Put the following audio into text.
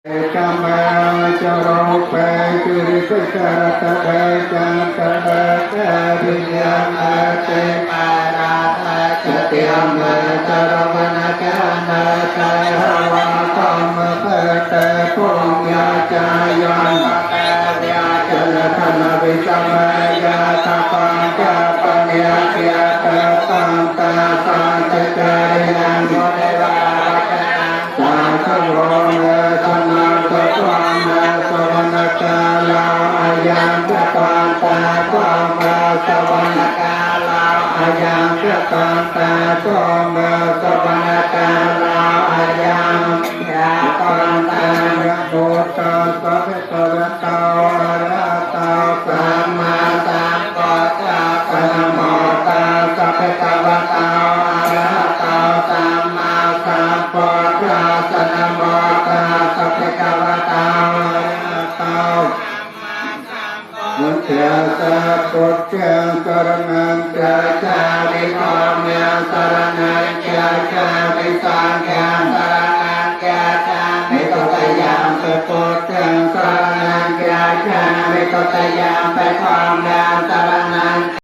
จามจารโภจุริสุจารตะเบจันตะเบเจริยามะเตปาราทะจติยามะจารวนาจานาจารวะธรรมะเตปุญญาจายันเตยาจนธนวิสัมยาตาปัญจปัญญาเกียตตังตาสังเจจายันโมเดวาสาธุโรเมธนาสตวังสวรรคาลาอายังกตันตาความสวรรคาลาอายังกตันตาความสวรรคาลาอายังกตันตายะโตตัสสะภะคะวะโตอะระหะโตสัมมาสัมพุทธัสสะนะโมตัสสะภะคะวะโตอะระหะโตสัมมาสัมพุทธัสสะนะโมตัสสะภะคะวะโตอะระหะโตมุขยะสะพุทธังสรณังกัจฉามิธัมมังสรณังกัจฉามิสังฆังสรณังกัจฉามิตุติยามปิพุทธังสรณังกัจฉามิตุติยามปิธัมมังสรณัง